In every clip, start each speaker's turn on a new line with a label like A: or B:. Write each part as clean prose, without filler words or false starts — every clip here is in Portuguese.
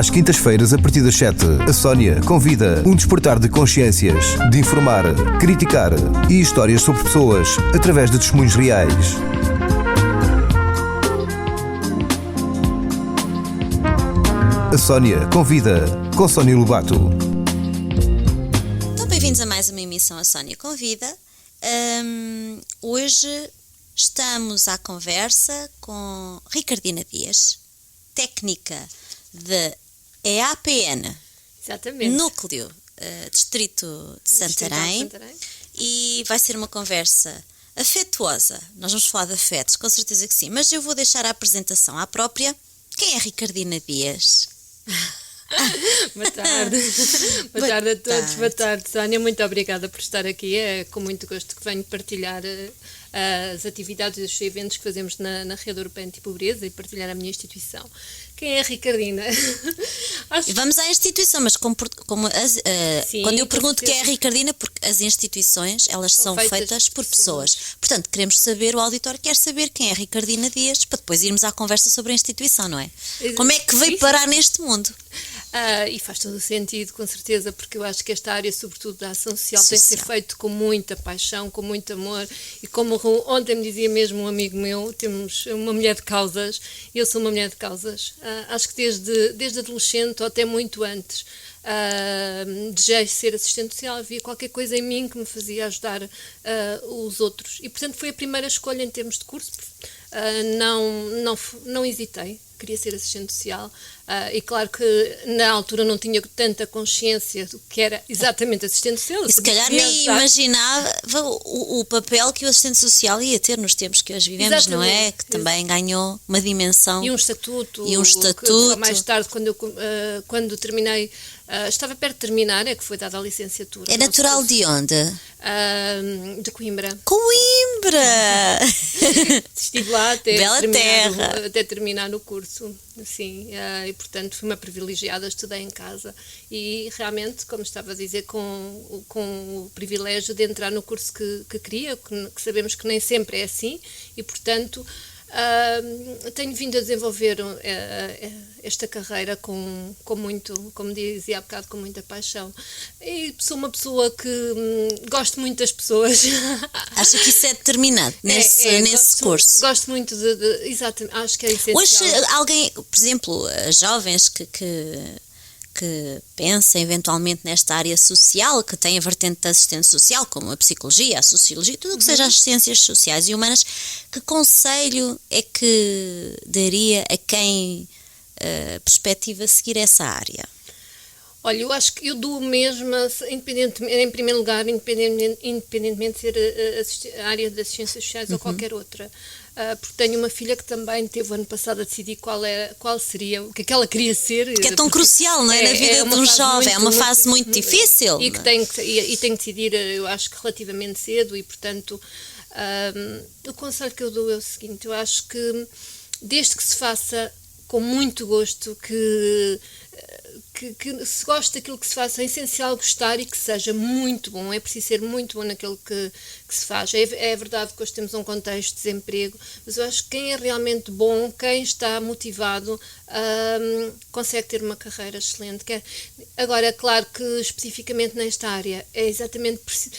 A: Às quintas-feiras, a partir das 7, a Sónia convida um despertar de consciências, de informar, criticar e histórias sobre pessoas através de testemunhos reais. A Sónia convida, com Sónia Lobato.
B: Então, bem-vindos a mais uma emissão A Sónia Convida. Hoje estamos à conversa com Ricardina Dias, técnica de EAPN,
C: exatamente.
B: Núcleo Distrito de Santarém, e vai ser uma conversa afetuosa. Nós vamos falar de afetos, com certeza que sim, mas eu vou deixar a apresentação à própria. Quem é Ricardina Dias?
C: Boa tarde. Boa tarde a todos. Boa tarde, Sónia. Muito obrigada por estar aqui. É com muito gosto que venho partilhar as atividades e os eventos que fazemos na Rede Europeia Antipobreza e partilhar a minha instituição. Quem é a Ricardina?
B: Vamos à instituição, mas
C: Sim,
B: quando eu pergunto quem é a Ricardina, porque as instituições, elas são feitas por pessoas. Portanto, queremos saber, o auditório quer saber quem é a Ricardina Dias, para depois irmos à conversa sobre a instituição, não é? Como é que veio parar neste mundo?
C: E faz todo o sentido, com certeza, porque eu acho que esta área, sobretudo da ação social, tem que ser feito com muita paixão, com muito amor, e como ontem me dizia mesmo um amigo meu, temos uma mulher de causas, e eu sou uma mulher de causas. Acho que desde adolescente ou até muito antes, desejei ser assistente social, havia qualquer coisa em mim que me fazia ajudar os outros, e portanto foi a primeira escolha em termos de curso. Não hesitei, queria ser assistente social, e claro que na altura não tinha tanta consciência do que era exatamente assistente social.
B: E se calhar nem imaginava o papel que o assistente social ia ter nos tempos que hoje vivemos, exatamente, não é? Que também ganhou uma dimensão.
C: E um estatuto.
B: Que
C: mais tarde, quando terminei, estava perto de terminar, é que foi dada a licenciatura.
B: É natural de onde?
C: De Coimbra.
B: Coimbra!
C: Estive lá até terminar o curso, sim, e portanto fui uma privilegiada, estudei em casa e realmente, como estava a dizer, com o privilégio de entrar no curso que queria, que sabemos que nem sempre é assim, e portanto tenho vindo a desenvolver esta carreira com muito, como dizia há bocado, com muita paixão. E sou uma pessoa que gosto muito das pessoas.
B: Acha que isso é determinante nesse curso?
C: Gosto muito exatamente, acho que é essencial.
B: Hoje alguém, por exemplo, jovens que pensam eventualmente nesta área social, que tem a vertente da assistência social, como a psicologia, a sociologia, tudo o que seja as ciências sociais e humanas, que conselho é que daria a quem perspectiva seguir essa área?
C: Olha, eu acho que eu dou mesmo, em primeiro lugar, independentemente de ser a área das ciências sociais ou qualquer outra. Porque tenho uma filha que também teve o ano passado a decidir qual seria, o que é que ela queria ser.
B: Porque é tão crucial, não é? Na vida de um jovem, é uma fase muito difícil.
C: E que tem que decidir, eu acho que relativamente cedo, e portanto, o conselho que eu dou é o seguinte: eu acho que desde que se faça com muito gosto, que se goste daquilo que se faz, é essencial gostar e que seja muito bom, é preciso ser muito bom naquilo que se faz. É verdade que hoje temos um contexto de desemprego, mas eu acho que quem é realmente bom, quem está motivado, consegue ter uma carreira excelente. Agora, é claro que especificamente nesta área é exatamente preciso.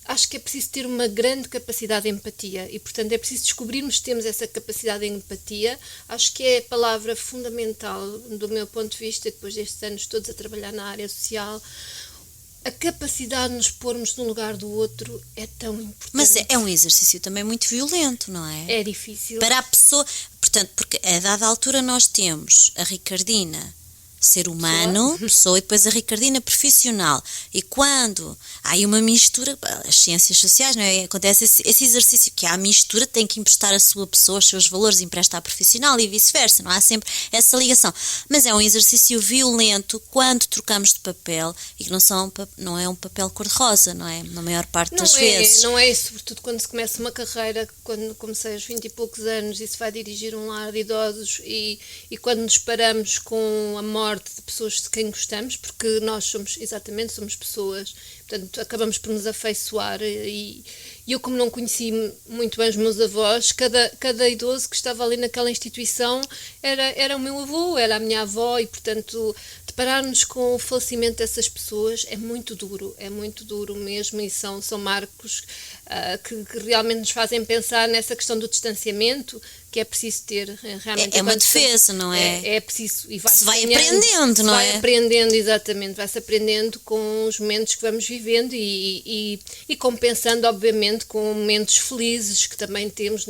C: Acho que é preciso ter uma grande capacidade de empatia e, portanto, é preciso descobrirmos que temos essa capacidade de empatia. Acho que é a palavra fundamental do meu ponto de vista, depois destes anos todos a trabalhar na área social. A capacidade de nos pormos no lugar do outro é tão importante.
B: Mas é um exercício também muito violento, não é?
C: É difícil.
B: Para a pessoa, portanto, porque a dada altura nós temos a Ricardina, ser humano, pessoa, e depois a Ricardina profissional. E quando há aí uma mistura, as ciências sociais, não é? Acontece esse exercício que há a mistura, tem que emprestar a sua pessoa, os seus valores, empresta à profissional e vice-versa, não há sempre essa ligação. Mas é um exercício violento quando trocamos de papel e que não é um papel cor-de-rosa, não é? Na maior parte das vezes.
C: Não é, sobretudo quando se começa uma carreira, quando comecei aos 20 e poucos anos e se vai dirigir um lar de idosos e quando nos paramos com a morte de pessoas de quem gostamos, porque nós somos pessoas, portanto acabamos por nos afeiçoar e E eu, como não conheci muito bem os meus avós, cada idoso que estava ali naquela instituição era o meu avô, era a minha avó, e portanto deparar-nos com o falecimento dessas pessoas é muito duro mesmo, e são marcos que realmente nos fazem pensar nessa questão do distanciamento, que é preciso ter realmente.
B: É uma defesa, não é?
C: É preciso. E
B: se vai aprendendo, não é?
C: Vai aprendendo, exatamente. Vai-se aprendendo com os momentos que vamos vivendo e compensando, obviamente, com momentos felizes que também temos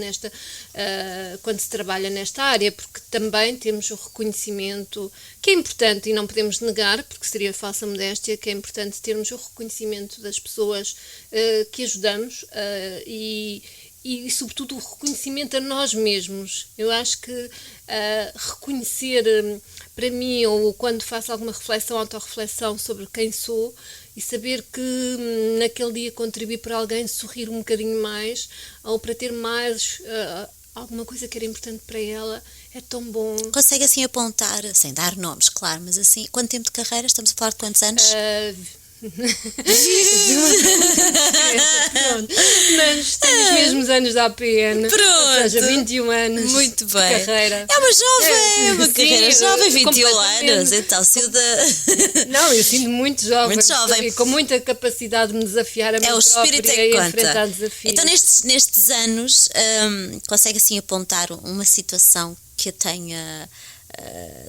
C: quando se trabalha nesta área, porque também temos o reconhecimento, que é importante e não podemos negar, porque seria falsa modéstia, que é importante termos o reconhecimento das pessoas que ajudamos e sobretudo o reconhecimento a nós mesmos. Eu acho que reconhecer para mim, ou quando faço alguma reflexão, autorreflexão sobre quem sou, e saber que naquele dia contribuí para alguém sorrir um bocadinho mais, ou para ter mais alguma coisa que era importante para ela, é tão bom.
B: Consegue assim apontar, sem dar nomes, claro, mas assim, quanto tempo de carreira? Estamos a falar de quantos anos?
C: Mas tenho os mesmos anos da APN.
B: Pronto.
C: Ou seja, 21 anos.
B: Muito bem.
C: De carreira.
B: É uma jovem, uma
C: sim,
B: carreira jovem, 21 anos. Então, se o
C: Não, eu sinto muito jovem.
B: Muito jovem.
C: E com muita capacidade de me desafiar a mim
B: o espírito é que
C: enfrentar
B: conta.
C: desafios.
B: Então, nestes anos, consegue assim apontar uma situação que a tenha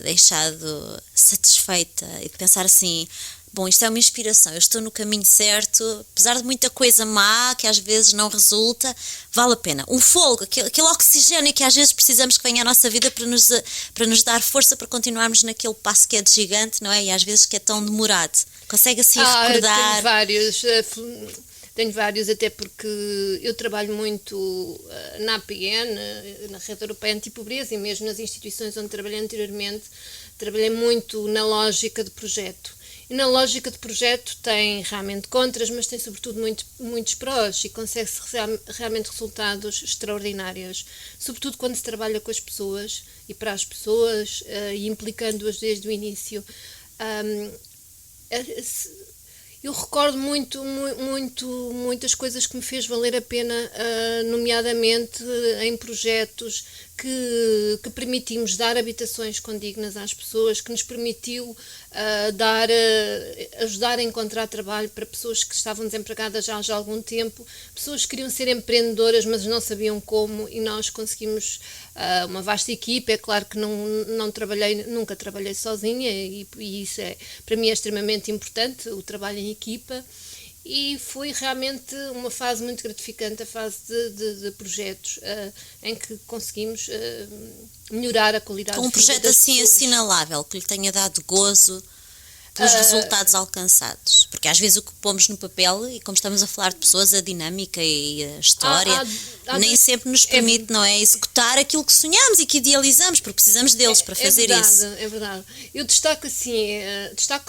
B: deixado satisfeita e de pensar assim: bom, isto é uma inspiração, eu estou no caminho certo, apesar de muita coisa má que às vezes não resulta, vale a pena. Um fogo, aquele oxigênio que às vezes precisamos que venha à nossa vida para nos dar força para continuarmos naquele passo que é de gigante, não é? E às vezes que é tão demorado. Consegue assim recordar?
C: Tenho vários, até porque eu trabalho muito na APN, na Rede Europeia Antipobreza, e mesmo nas instituições onde trabalhei anteriormente, trabalhei muito na lógica de projeto. E na lógica de projeto tem realmente contras, mas tem sobretudo muitos prós, e consegue-se realmente resultados extraordinários, sobretudo quando se trabalha com as pessoas e para as pessoas, e implicando-as desde o início. Eu recordo muitas coisas que me fez valer a pena, nomeadamente em projetos que permitimos dar habitações condignas às pessoas, que nos permitiu ajudar a encontrar trabalho para pessoas que estavam desempregadas já há algum tempo, pessoas que queriam ser empreendedoras, mas não sabiam como, e nós conseguimos uma vasta equipa. É claro que nunca trabalhei sozinha, e isso para mim é extremamente importante, o trabalho em equipa. E foi realmente uma fase muito gratificante, a fase de projetos, em que conseguimos melhorar a qualidade de vida.
B: Um projeto assim assinalável, que lhe tenha dado gozo pelos resultados alcançados. Porque às vezes o que pomos no papel, e como estamos a falar de pessoas, a dinâmica e a história nem sempre nos permite, não é, executar aquilo que sonhamos e que idealizamos, porque precisamos deles para fazer isso.
C: É verdade. Eu destaco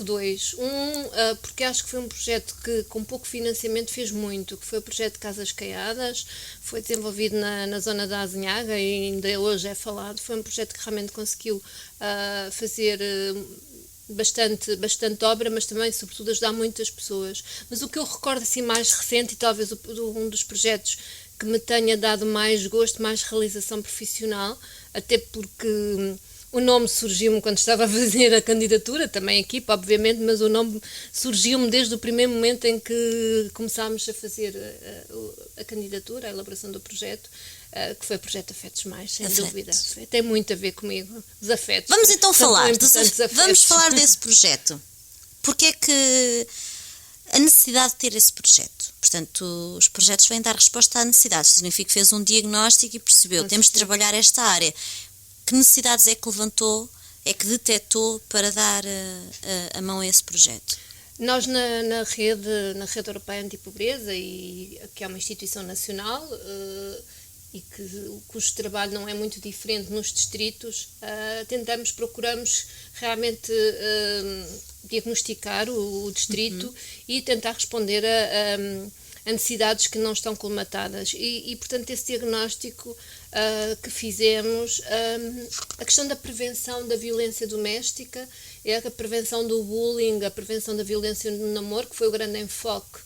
C: dois. Porque acho que foi um projeto que com pouco financiamento fez muito, que foi o projeto de Casas Caiadas, foi desenvolvido na zona da Azinhaga e ainda hoje é falado. Foi um projeto que realmente conseguiu fazer bastante obra, mas também, sobretudo, ajudar muitas pessoas. Mas o que eu recordo assim mais recente, e talvez um dos projetos que me tenha dado mais gosto, mais realização profissional, até porque o nome surgiu-me quando estava a fazer a candidatura, também a equipa, obviamente, mas o nome surgiu-me desde o primeiro momento em que começámos a fazer a candidatura, a elaboração do projeto, que foi o projeto Afetos Mais, sem dúvida. Tem muito a ver comigo, os afetos.
B: Vamos então vamos falar desse projeto. Porque é que a necessidade de ter esse projeto? Portanto, os projetos vêm dar resposta à necessidade. Significa que fez um diagnóstico e percebeu, temos de trabalhar esta área. Que necessidades é que levantou, é que detectou para dar a mão a esse projeto?
C: Nós na rede Europeia Antipobreza, que é uma instituição nacional, e cujo trabalho não é muito diferente nos distritos, procuramos realmente diagnosticar o distrito e tentar responder a necessidades que não estão colmatadas. E portanto, esse diagnóstico que fizemos, a questão da prevenção da violência doméstica, a prevenção do bullying, a prevenção da violência no namoro, que foi o grande enfoque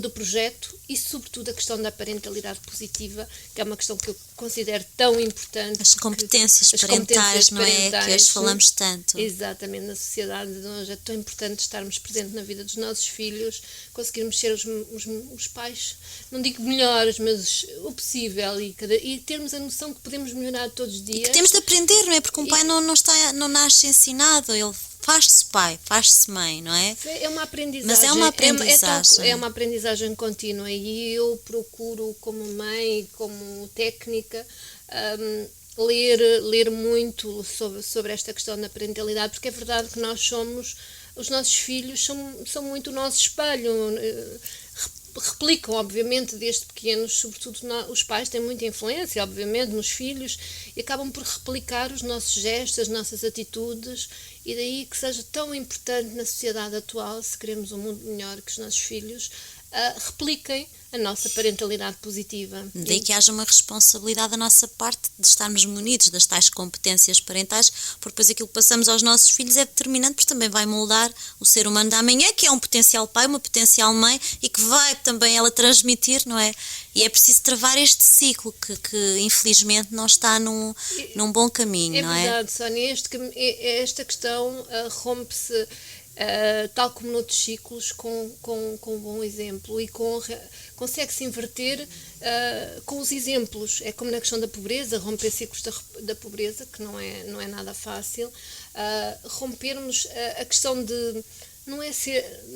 C: do projeto e, sobretudo, a questão da parentalidade positiva, que é uma questão que eu considero tão importante.
B: As competências parentais, não é? Que hoje falamos tanto.
C: Exatamente, na sociedade de hoje é tão importante estarmos presentes na vida dos nossos filhos, conseguirmos ser os pais, não digo melhores, mas o possível, e termos a noção que podemos melhorar todos os dias.
B: Que temos de aprender, não é? Porque um pai não nasce ensinado, ele faz-se pai, faz-se mãe, não é?
C: É uma aprendizagem.
B: Mas é uma aprendizagem.
C: É uma aprendizagem contínua, e eu procuro, como mãe, como técnica, ler muito sobre esta questão da parentalidade, porque é verdade que os nossos filhos são muito o nosso espelho. Replicam, obviamente, desde pequenos, sobretudo os pais têm muita influência, obviamente, nos filhos, e acabam por replicar os nossos gestos, as nossas atitudes, e daí que seja tão importante na sociedade atual, se queremos um mundo melhor, que os nossos filhos repliquem a nossa parentalidade positiva.
B: Daí que haja uma responsabilidade da nossa parte de estarmos munidos das tais competências parentais, porque depois aquilo que passamos aos nossos filhos é determinante, porque também vai moldar o ser humano da amanhã, que é um potencial pai, uma potencial mãe, e que vai também ela transmitir, não é? E é preciso travar este ciclo que infelizmente não está num bom caminho, não é?
C: É verdade, Sónia, esta questão rompe-se, tal como noutros ciclos, com um bom exemplo, e consegue-se inverter com os exemplos. É como na questão da pobreza, romper ciclos da pobreza, que não é nada fácil, rompermos a questão de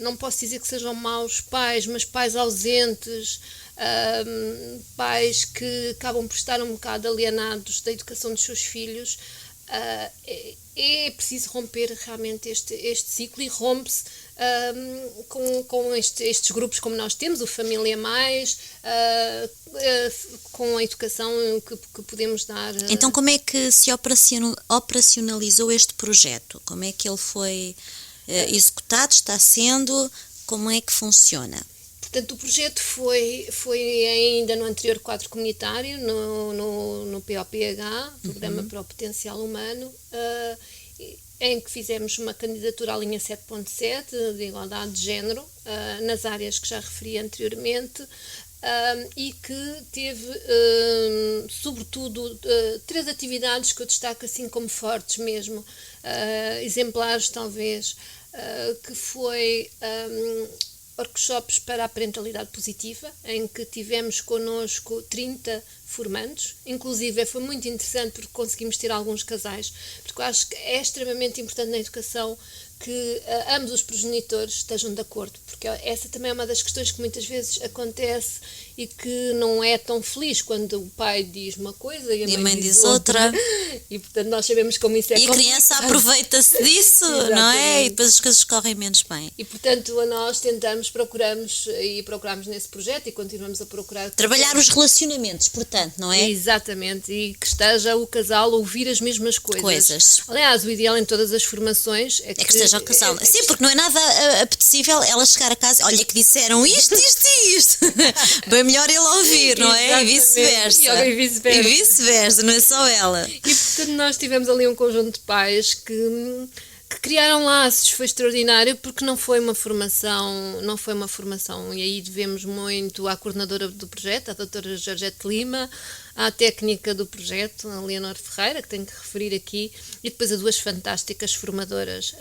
C: não posso dizer que sejam maus pais, mas pais ausentes, pais que acabam por estar um bocado alienados da educação dos seus filhos. É preciso romper realmente este ciclo, e rompe-se com estes grupos como nós temos, o Família Mais, com a educação que podemos dar.
B: Então, como é que se operacionalizou este projeto? Como é que ele foi executado? Está sendo? Como é que funciona?
C: Portanto, o projeto foi ainda no anterior quadro comunitário, no POPH, Programa para o Potencial Humano, em que fizemos uma candidatura à linha 7.7 de igualdade de género, nas áreas que já referi anteriormente, e que teve, sobretudo, 3 atividades que eu destaco assim como fortes mesmo, exemplares talvez, que foi workshops para a parentalidade positiva, em que tivemos connosco 30 formandos. Inclusive foi muito interessante porque conseguimos ter alguns casais, porque eu acho que é extremamente importante na educação que ambos os progenitores estejam de acordo, porque essa também é uma das questões que muitas vezes acontece e que não é tão feliz, quando o pai diz uma coisa e a mãe diz outra. E portanto nós sabemos como isso é.
B: E a criança aproveita-se disso, não é? E depois as coisas correm menos bem.
C: E portanto nós procuramos nesse projeto, e continuamos a procurar
B: trabalhar os relacionamentos, portanto, não é?
C: Exatamente, e que esteja o casal a ouvir as mesmas coisas. Aliás, o ideal em todas as formações é que
B: esteja o casal. Sim, porque não é nada apetecível ela chegar a casa, olha que disseram isto e isto. Bem melhor ele ouvir, não é? E vice-versa.
C: E
B: vice-versa, não é só ela.
C: E portanto nós tivemos ali um conjunto de pais que criaram laços. Foi extraordinário, porque não foi uma formação, e aí devemos muito à coordenadora do projeto, a doutora Georgette Lima, à técnica do projeto, a Leonor Ferreira, que tenho que referir aqui, e depois a 2 fantásticas formadoras,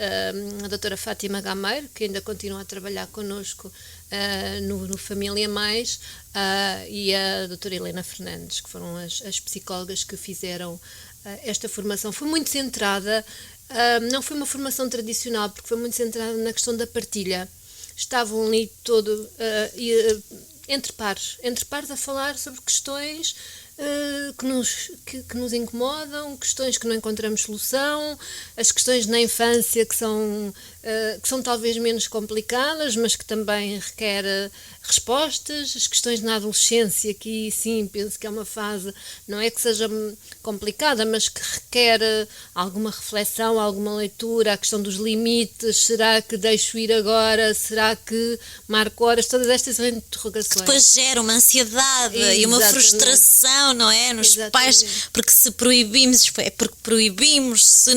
C: a doutora Fátima Gameiro, que ainda continua a trabalhar connosco no Família Mais, e a doutora Helena Fernandes, que foram as psicólogas que fizeram esta formação. Foi muito centrada, não foi uma formação tradicional, porque foi muito centrada na questão da partilha. Estavam ali entre pares a falar sobre questões que nos incomodam, questões que não encontramos solução, as questões na infância que são talvez menos complicadas, mas que também requer respostas, as questões na adolescência, que sim, penso que é uma fase, não é que seja complicada, mas que requer alguma reflexão, alguma leitura, a questão dos limites, será que deixo ir agora, será que marco horas, todas estas interrogações.
B: Que depois gera uma ansiedade. Exatamente. E uma frustração, não é? Nos
C: Exatamente.
B: Pais, porque se proibimos, é porque proibimos, se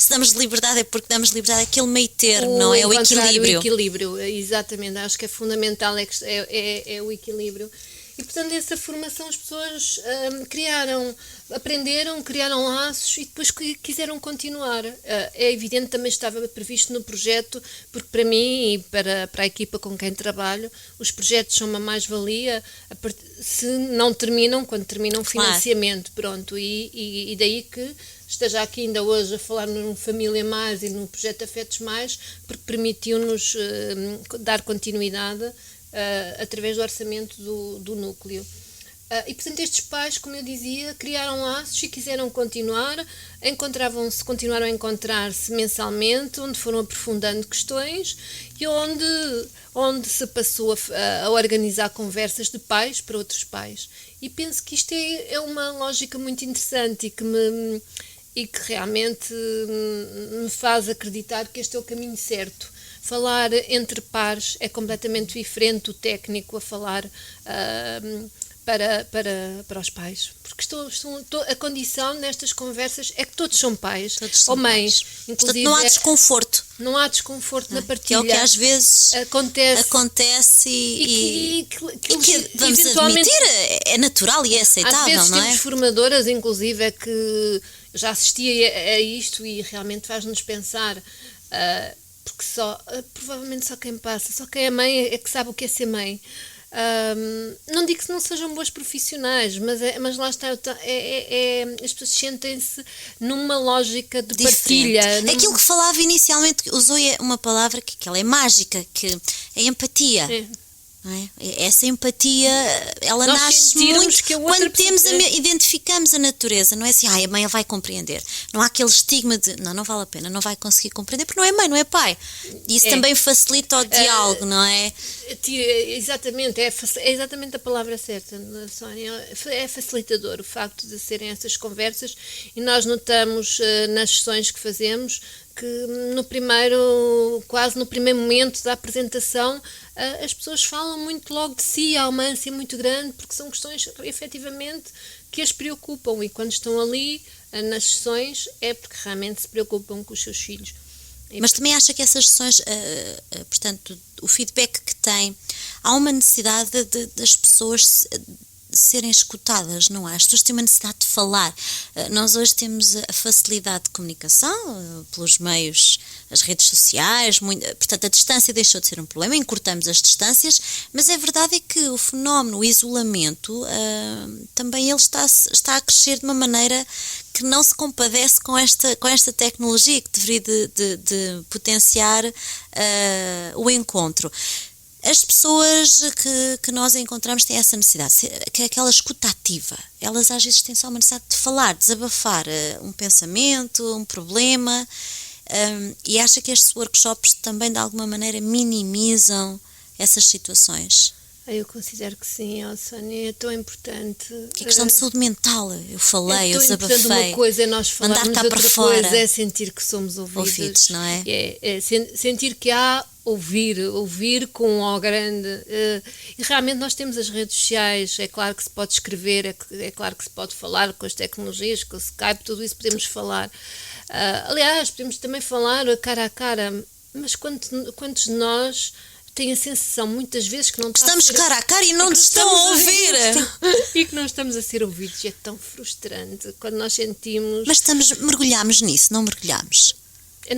B: damos liberdade, é porque damos liberdade, aquele meio termo. manter, não é? O equilíbrio.
C: O equilíbrio, exatamente, acho que é fundamental, é o equilíbrio. E, portanto, nessa formação as pessoas aprenderam, criaram laços e depois quiseram continuar. É evidente, também estava previsto no projeto, porque para mim e para a equipa com quem trabalho, os projetos são uma mais-valia se não terminam, quando terminam financiamento, pronto. E daí que esteja aqui ainda hoje a falar no Família Mais e no projeto Afetos Mais, porque permitiu-nos dar continuidade através do orçamento do núcleo. E, portanto, estes pais, como eu dizia, criaram laços e quiseram continuar, continuaram a encontrar-se mensalmente, onde foram aprofundando questões e onde se passou a organizar conversas de pais para outros pais. E penso que isto é uma lógica muito interessante e que realmente me faz acreditar que este é o caminho certo. Falar entre pares é completamente diferente do técnico a falar para os pais. Porque a condição nestas conversas é que todos são pais ou mães.
B: Inclusive, portanto, não há desconforto.
C: Não há desconforto na partilha.
B: Que é o que às vezes acontece
C: e
B: que vamos admitir, é natural e é aceitável,
C: às vezes
B: não é?
C: temos formadoras, inclusive, é que já assistia a isto e realmente faz-nos pensar... porque provavelmente só quem passa, só quem é mãe é que sabe o que é ser mãe. Não digo que não sejam boas profissionais, mas lá está, as pessoas sentem-se numa lógica de partilha.
B: Aquilo que falava inicialmente, usou uma palavra que ela é mágica, que é empatia. Não é? Essa empatia, ela
C: nós
B: nasce muito quando
C: identificamos
B: a natureza, não é assim, a mãe vai compreender. Não há aquele estigma de, não vale a pena, não vai conseguir compreender, porque não é mãe, não é pai. E isso também facilita o diálogo, não é?
C: Exatamente, é exatamente a palavra certa, Sónia. É facilitador o facto de serem essas conversas e nós notamos nas sessões que fazemos que quase no primeiro momento da apresentação, as pessoas falam muito logo de si, há uma ânsia muito grande, porque são questões, efetivamente, que as preocupam e quando estão ali nas sessões é porque realmente se preocupam com os seus filhos.
B: Mas também acha que essas sessões, portanto, o feedback que tem, há uma necessidade das pessoas serem escutadas, não há? As pessoas têm uma necessidade de falar. Nós hoje temos a facilidade de comunicação pelos meios, as redes sociais, portanto a distância deixou de ser um problema, encurtamos as distâncias, mas a verdade é que o fenómeno, o isolamento, também ele está a crescer de uma maneira que não se compadece com esta tecnologia que deveria de potenciar o encontro. As pessoas que nós encontramos têm essa necessidade, que é aquela escuta ativa. Elas às vezes têm só uma necessidade de falar, desabafar um pensamento, um problema, e acha que estes workshops também de alguma maneira minimizam essas situações?
C: Eu considero que sim, Sónia, é tão importante.
B: Que a questão de saúde mental, eu falei, eu desabafei.
C: Uma coisa é nós falarmos,
B: mandar cá para
C: outra
B: fora.
C: Coisa é sentir que somos ouvidos,
B: não é?
C: Sentir que há ouvir com um O grande. E realmente nós temos as redes sociais, é claro que se pode escrever, é claro que se pode falar com as tecnologias, com o Skype, tudo isso podemos falar. Aliás, podemos também falar cara a cara, mas quantos de nós têm a sensação muitas vezes que não
B: estamos cara a cara e não nos estão a ouvir
C: e que não estamos a ser ouvidos, e é tão frustrante quando nós sentimos.
B: Mas mergulhamos nisso, não mergulhamos?
C: Eu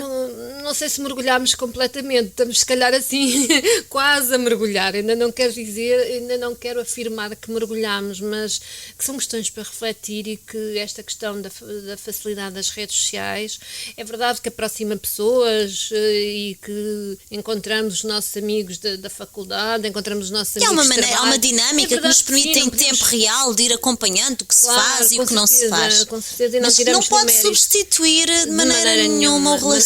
C: não sei se mergulhámos completamente, estamos se calhar assim quase a mergulhar, ainda não quero afirmar que mergulhámos, mas que são questões para refletir e que esta questão da facilidade das redes sociais é verdade que aproxima pessoas e que encontramos os nossos amigos da faculdade, encontramos os nossos amigos de trabalho.
B: Há uma dinâmica que nos permite em tempo real de ir acompanhando o que se faz e o que não se faz.
C: Com certeza, e
B: mas não pode substituir de maneira nenhuma o relacionamento,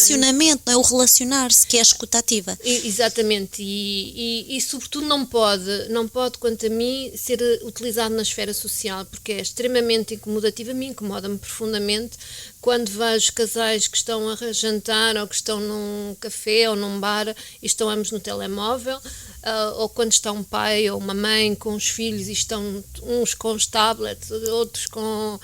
B: não é? O relacionar-se, que é a escuta ativa.
C: Exatamente, e sobretudo não pode, quanto a mim, ser utilizado na esfera social, porque é extremamente incomodativo. A mim incomoda-me profundamente quando vejo casais que estão a jantar ou que estão num café ou num bar e estão ambos no telemóvel. ou quando está um pai ou uma mãe com os filhos e estão uns com os tablets, outros com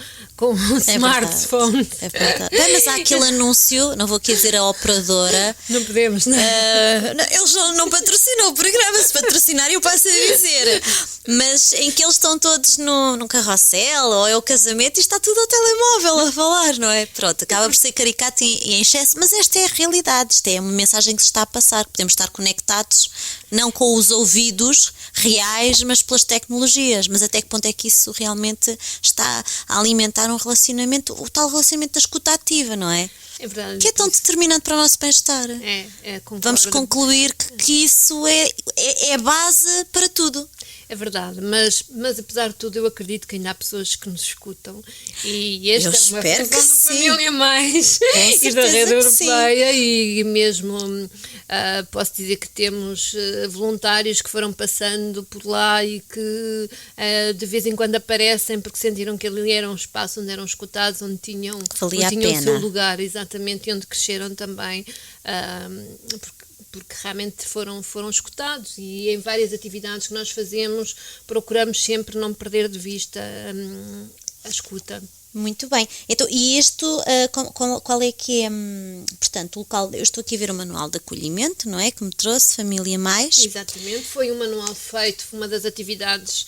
C: smartphones.
B: É verdade. Bem, mas há aquele anúncio, não vou aqui dizer a operadora.
C: Não podemos, não.
B: Eles não patrocinam o programa, se patrocinarem eu passo a dizer. Mas em que eles estão todos num carrossel ou é o casamento e está tudo ao telemóvel a falar, não é? Pronto, acaba por ser caricato e em excesso, mas esta é a realidade, isto é uma mensagem que se está a passar, podemos estar conectados não com os ouvidos reais, mas pelas tecnologias, mas até que ponto é que isso realmente está a alimentar um relacionamento, o tal relacionamento da escuta ativa, não é?
C: É verdade.
B: Que é tão determinante para o nosso bem-estar. Vamos concluir que isso é a base para tudo.
C: É verdade, mas apesar de tudo eu acredito que ainda há pessoas que nos escutam e esta é uma função da Família Mais e da Rede Europeia e mesmo posso dizer que temos voluntários que foram passando por lá e que de vez em quando aparecem porque sentiram que ali era um espaço onde eram escutados, onde tinham o seu lugar, exatamente, e onde cresceram também, porque realmente foram escutados e em várias atividades que nós fazemos procuramos sempre não perder de vista a escuta.
B: Muito bem. Então, e isto, qual é que é, portanto, o local, eu estou aqui a ver o manual de acolhimento, não é? Que me trouxe, Família Mais.
C: Exatamente, foi um manual feito, uma das atividades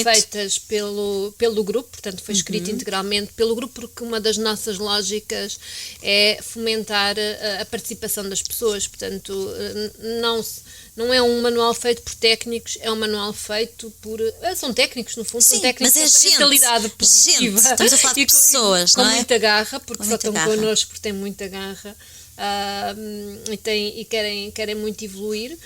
C: feitas pelo grupo, portanto foi escrito integralmente pelo grupo, porque uma das nossas lógicas é fomentar a participação das pessoas, portanto, não é um manual feito por técnicos, é um manual feito por... São técnicos, no fundo,
B: sim,
C: são técnicos
B: mas
C: com mentalidade positiva.
B: Gente, estamos a falar de pessoas,
C: com
B: não é?
C: muita garra, porque só estão
B: garra.
C: connosco porque têm muita garra e querem muito evoluir.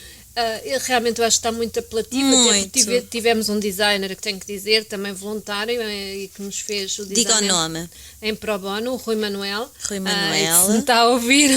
C: Realmente eu acho que está muito apelativo. Até tivemos um designer, que tenho que dizer, também voluntário, e que nos fez o design.
B: Diga o nome.
C: Em pro bono, o Rui Manuel.
B: Rui Manuel.
C: Se me está a ouvir,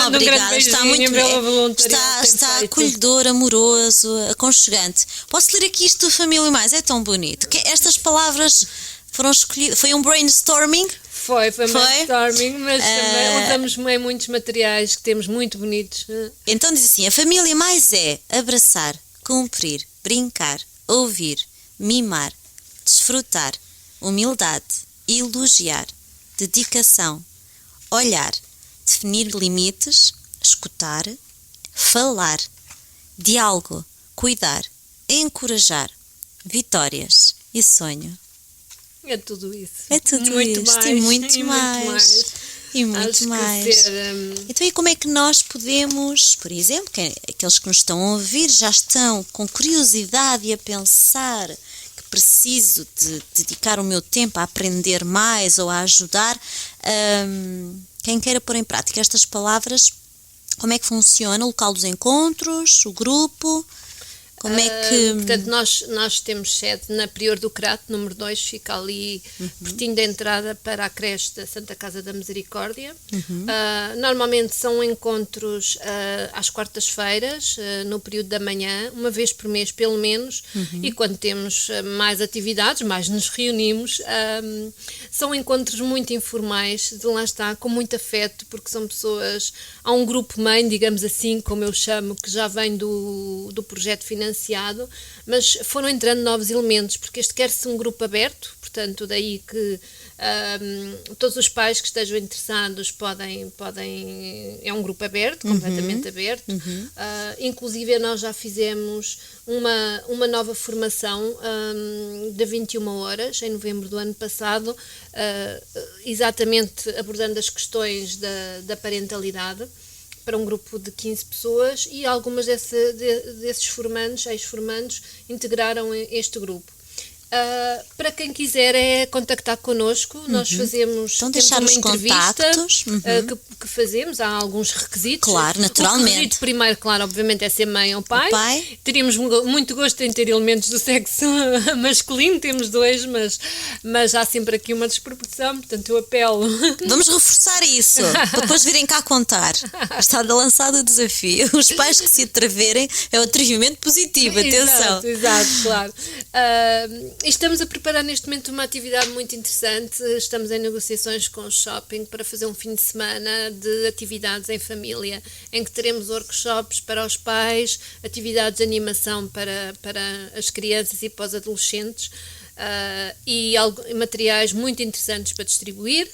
B: obrigada. Está muito está acolhedor, amoroso, aconchegante. Posso ler aqui isto do Família Mais? É tão bonito. Que estas palavras foram escolhidas. Foi um brainstorming?
C: Foi brainstorming, mas também usamos muitos materiais que temos muito bonitos.
B: Então diz assim: a família mais é abraçar, cumprir, brincar, ouvir, mimar, desfrutar, humildade, elogiar, dedicação, olhar, definir limites, escutar, falar, diálogo, cuidar, encorajar, vitórias e sonho.
C: É tudo isso.
B: É tudo
C: muito
B: isto
C: mais,
B: e muito mais. E muito mais. Então, e como é que nós podemos, por exemplo, aqueles que nos estão a ouvir já estão com curiosidade e a pensar que preciso de dedicar o meu tempo a aprender mais ou a ajudar, quem queira pôr em prática estas palavras, como é que funciona o local dos encontros, o grupo? Como é que...
C: Portanto, nós temos sede na Prior do Crato, número 2, fica ali pertinho da entrada para a creche da Santa Casa da Misericórdia. Normalmente são encontros às quartas-feiras, no período da manhã, uma vez por mês pelo menos, e quando temos mais atividades, mais nos reunimos, são encontros muito informais, de lá está, com muito afeto, porque são pessoas, há um grupo-mãe, digamos assim, como eu chamo, que já vem do projeto financiado, mas foram entrando novos elementos, porque este quer-se um grupo aberto, portanto daí que todos os pais que estejam interessados podem é um grupo aberto, completamente aberto. Inclusive nós já fizemos uma nova formação de 21 horas em novembro do ano passado, exatamente abordando as questões da parentalidade, para um grupo de 15 pessoas, e algumas desses formandos, ex-formandos, integraram este grupo. Para quem quiser é contactar connosco, nós fazemos
B: então, deixar os contactos
C: que fazemos, há alguns requisitos.
B: Claro, naturalmente.
C: O requisito primeiro, claro, obviamente é ser mãe ou pai. Teríamos muito gosto em ter elementos do sexo masculino, temos 2, mas há sempre aqui uma desproporção, portanto eu apelo. Vamos
B: reforçar isso, para depois virem cá contar. Está lançado o desafio. Os pais que se atreverem, é o atrevimento positivo, atenção.
C: Exato, claro. estamos a preparar neste momento uma atividade muito interessante. Estamos em negociações com o shopping para fazer um fim de semana de atividades em família, em que teremos workshops para os pais, atividades de animação para as crianças e para os adolescentes. E materiais muito interessantes para distribuir.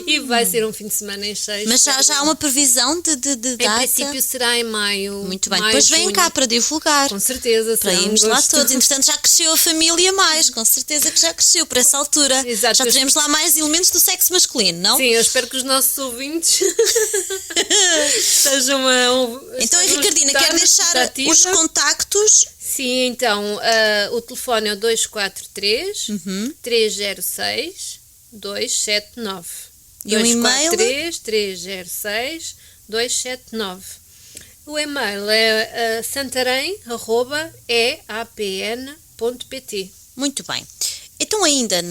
C: E vai ser um fim de semana em cheio.
B: Mas já há uma previsão de data?
C: Em princípio será em maio.
B: Muito bem,
C: maio,
B: depois vêm
C: junho.
B: cá para divulgar.
C: Com certeza.
B: Para
C: será
B: irmos
C: um
B: lá
C: gosto.
B: todos. Entretanto, já cresceu a família mais, com certeza que já cresceu por essa altura.
C: Exato.
B: Já teremos lá mais elementos do sexo masculino, não?
C: Sim, eu espero que os nossos ouvintes estejam
B: Então, Ricardina, quer deixar os contactos?
C: Sim, então, o telefone é o 243 306 279.
B: E o e-mail?
C: 243 306 279. O e-mail é santarém@eapn.pt.
B: Muito bem. Então, ainda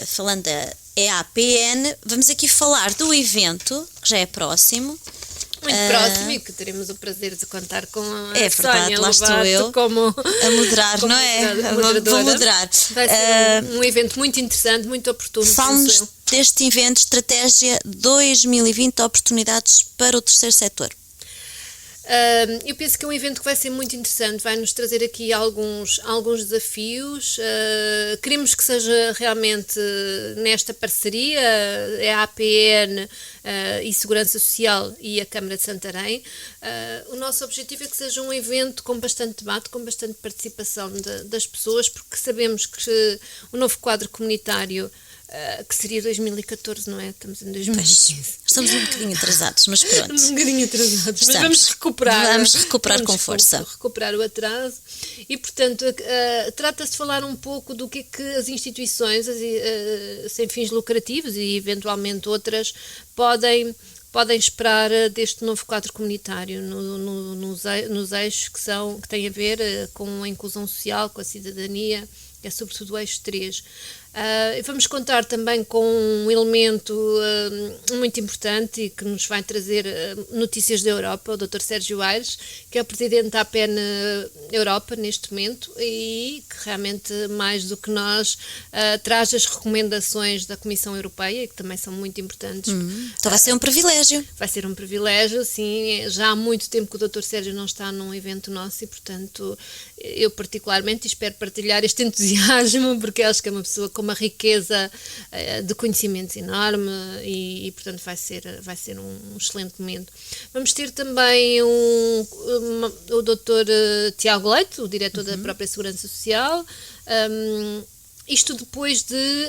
B: falando da EAPN, vamos aqui falar do evento, que já é próximo.
C: Muito próximo e que teremos o prazer de contar com a
B: É verdade,
C: Sónia
B: lá estou
C: Lobato
B: eu
C: como
B: a moderar,
C: como
B: não é?
C: moderadora.
B: Vou moderar.
C: Vai ser um evento muito interessante, muito oportuno.
B: Fala-nos
C: penso eu.
B: deste evento, Estratégia 2020, oportunidades para o terceiro setor.
C: Eu penso que é um evento que vai ser muito interessante, vai nos trazer aqui alguns desafios. Queremos que seja realmente nesta parceria, a APN e Segurança Social e a Câmara de Santarém. O nosso objetivo é que seja um evento com bastante debate, com bastante participação das pessoas, porque sabemos que o novo quadro comunitário, que seria 2014, não é? Estamos em 2015.
B: Pois, estamos um bocadinho atrasados, mas pronto.
C: Um bocadinho atrasados, mas
B: Vamos
C: recuperar
B: com força.
C: Recuperar o atraso e, portanto, trata-se de falar um pouco do que é que as instituições sem fins lucrativos e eventualmente outras podem esperar deste novo quadro comunitário nos eixos que têm a ver com a inclusão social, com a cidadania, é sobretudo o eixo 3. Vamos contar também com um elemento muito importante e que nos vai trazer notícias da Europa, o Dr. Sérgio Aires, que é o presidente da APN Europa neste momento e que realmente, mais do que nós, traz as recomendações da Comissão Europeia, que também são muito importantes.
B: Então vai ser um privilégio.
C: Vai ser um privilégio, sim. Já há muito tempo que o Dr. Sérgio não está num evento nosso e, portanto, eu particularmente espero partilhar este entusiasmo, porque acho que é uma pessoa com uma riqueza de conhecimentos enorme e portanto, vai ser um excelente momento. Vamos ter também o Dr. Tiago Leite, o diretor da própria Segurança Social. Isto depois de